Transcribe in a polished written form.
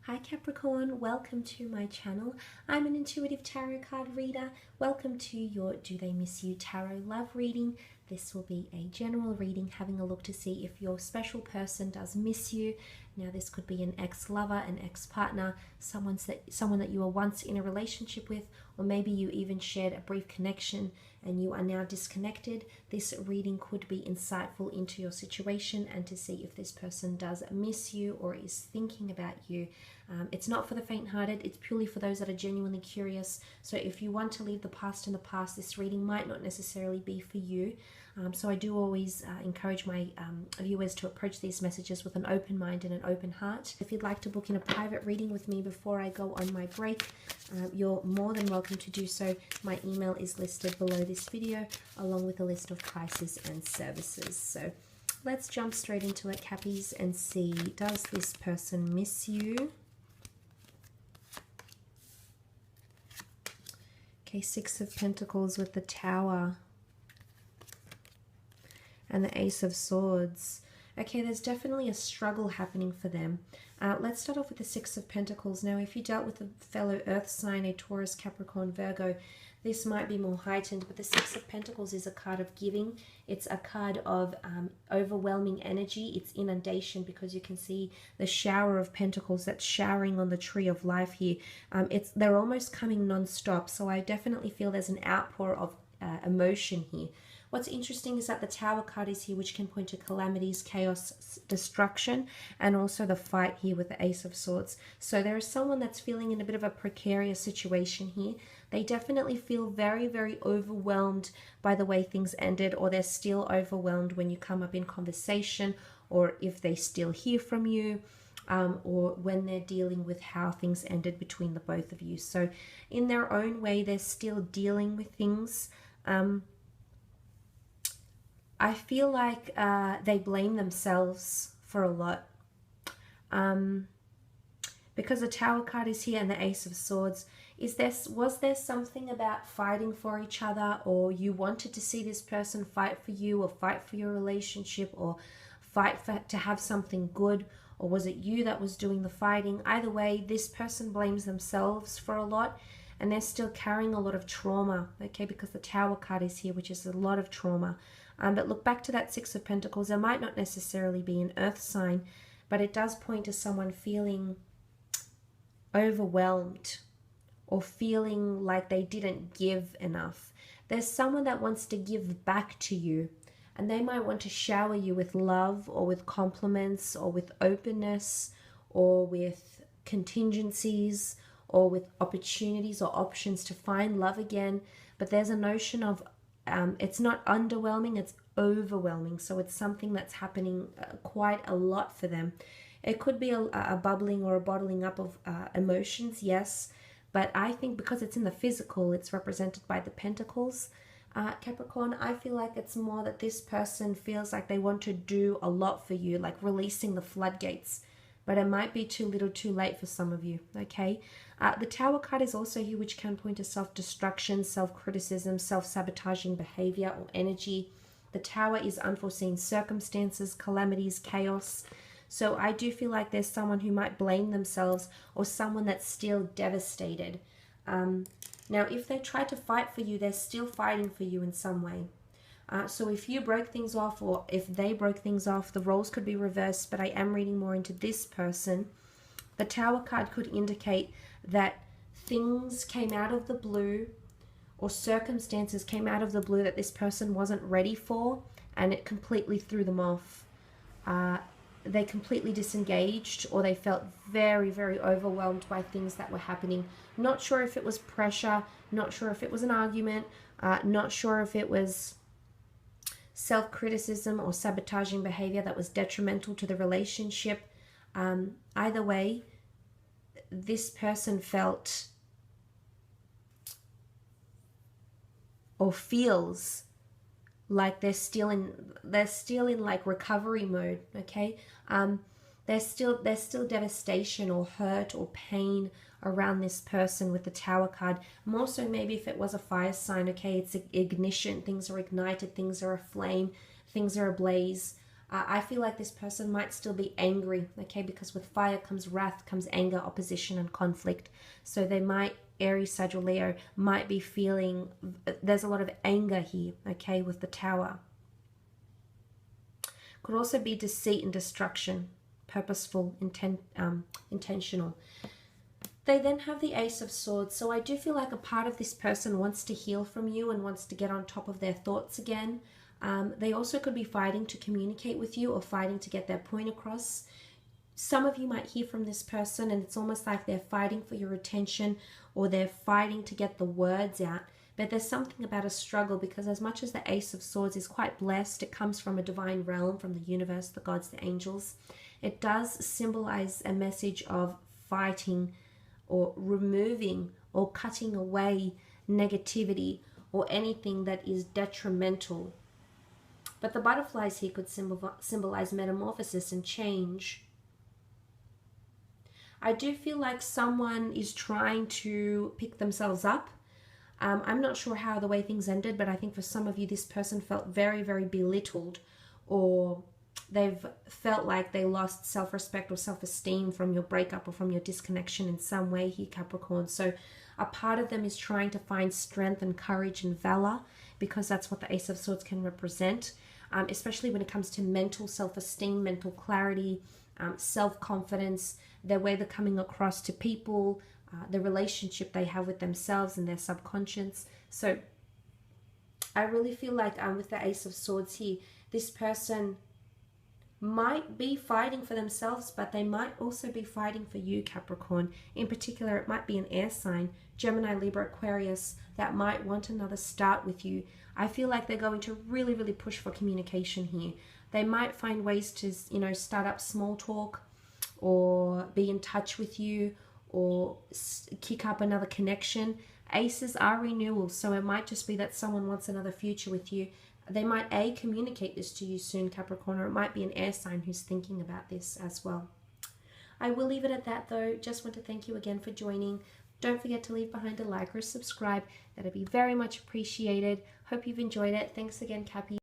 Hi Capricorn, welcome to my channel. I'm an intuitive tarot card reader. Welcome to your Do They Miss You Tarot love reading. This will be a general reading, having a look to see if your special person does miss you. Now this could be an ex-lover, an ex-partner, someone that you were once in a relationship with, or maybe you even shared a brief connection and you are now disconnected. This reading could be insightful into your situation and to see if this person does miss you or is thinking about you. It's not for the faint-hearted, it's purely for those that are genuinely curious. So if you want to leave the past in the past, this reading might not necessarily be for you. So I do always encourage my viewers to approach these messages with an open mind and an open heart. If you'd like to book in a private reading with me before I go on my break, you're more than welcome to do so. My email is listed below this video, along with a list of prices and services. So let's jump straight into it, Cappies, and see, does this person miss you? Okay, Six of Pentacles with the Tower and the Ace of Swords. Okay, there's definitely a struggle happening for them. Let's start off with the Six of Pentacles. Now, if you dealt with a fellow earth sign, a Taurus, Capricorn, Virgo, this might be more heightened, but the Six of Pentacles is a card of giving. It's a card of overwhelming energy. It's inundation, because you can see the shower of pentacles that's showering on the tree of life here. They're almost coming non-stop, so I definitely feel there's an outpour of emotion here. What's interesting is that the Tower card is here, which can point to calamities, chaos, destruction, and also the fight here with the Ace of Swords. So there is someone that's feeling in a bit of a precarious situation here. They definitely feel very, very overwhelmed by the way things ended, or they're still overwhelmed when you come up in conversation, or if they still hear from you, or when they're dealing with how things ended between the both of you. So in their own way, they're still dealing with things. I feel like they blame themselves for a lot. Because the Tower card is here and the Ace of Swords, was there something about fighting for each other, or you wanted to see this person fight for you, or fight for your relationship, or fight to have something good, or was it you that was doing the fighting? Either way, this person blames themselves for a lot, and they're still carrying a lot of trauma, okay, because the Tower card is here, which is a lot of trauma. But look back to that Six of Pentacles. There might not necessarily be an earth sign, but it does point to someone feeling overwhelmed or feeling like they didn't give enough. There's someone that wants to give back to you, and they might want to shower you with love, or with compliments, or with openness, or with contingencies, or with opportunities or options to find love again. But there's a notion of it's not underwhelming, it's overwhelming. So it's something that's happening quite a lot for them. It could be a bubbling or a bottling up of emotions, yes. But I think because it's in the physical, it's represented by the Pentacles. Capricorn, I feel like it's more that this person feels like they want to do a lot for you, like releasing the floodgates. But it might be too little too late for some of you, okay? The Tower card is also here, which can point to self-destruction, self-criticism, self-sabotaging behavior or energy. The Tower is unforeseen circumstances, calamities, chaos. So I do feel like there's someone who might blame themselves, or someone that's still devastated. Now, if they try to fight for you, they're still fighting for you in some way. So if you broke things off, or if they broke things off, the roles could be reversed, but I am reading more into this person. The Tower card could indicate that things came out of the blue, or circumstances came out of the blue that this person wasn't ready for, and it completely threw them off. They completely disengaged, or they felt very, very overwhelmed by things that were happening. Not sure if it was pressure, not sure if it was an argument, not sure if it was self-criticism or sabotaging behavior that was detrimental to the relationship. Either way, this person felt or feels like they're still in like recovery mode, okay? There's still devastation or hurt or pain around this person with the Tower card. More so maybe if it was a fire sign, okay? It's ignition, things are ignited, things are aflame, things are ablaze. I feel like this person might still be angry, okay, because with fire comes wrath, comes anger, opposition, and conflict. So they might, Aries, Sag, or Leo, might be feeling, there's a lot of anger here, okay, with the Tower. Could also be deceit and destruction, purposeful, intentional. They then have the Ace of Swords. So I do feel like a part of this person wants to heal from you and wants to get on top of their thoughts again. They also could be fighting to communicate with you or fighting to get their point across. Some of you might hear from this person and it's almost like they're fighting for your attention or they're fighting to get the words out. But there's something about a struggle, because as much as the Ace of Swords is quite blessed, it comes from a divine realm, from the universe, the gods, the angels. It does symbolize a message of fighting or removing or cutting away negativity or anything that is detrimental. But the butterflies here could symbolize metamorphosis and change. I do feel like someone is trying to pick themselves up. I'm not sure how the way things ended, but I think for some of you, this person felt very, very belittled, or they've felt like they lost self-respect or self-esteem from your breakup or from your disconnection in some way here, Capricorn. So a part of them is trying to find strength and courage and valor, because that's what the Ace of Swords can represent, especially when it comes to mental self-esteem, mental clarity, self-confidence, their way they're coming across to people, the relationship they have with themselves and their subconscious. So I really feel like with the Ace of Swords here, this person might be fighting for themselves, but they might also be fighting for you, Capricorn. In particular, it might be an air sign, Gemini, Libra, Aquarius, that might want another start with you. I feel like they're going to really, really push for communication here. They might find ways to, start up small talk or be in touch with you or kick up another connection. Aces are renewals, so it might just be that someone wants another future with you. They might communicate this to you soon, Capricorn, or it might be an air sign who's thinking about this as well. I will leave it at that though. Just want to thank you again for joining. Don't forget to leave behind a like or a subscribe. That'd be very much appreciated. Hope you've enjoyed it. Thanks again, Cappy.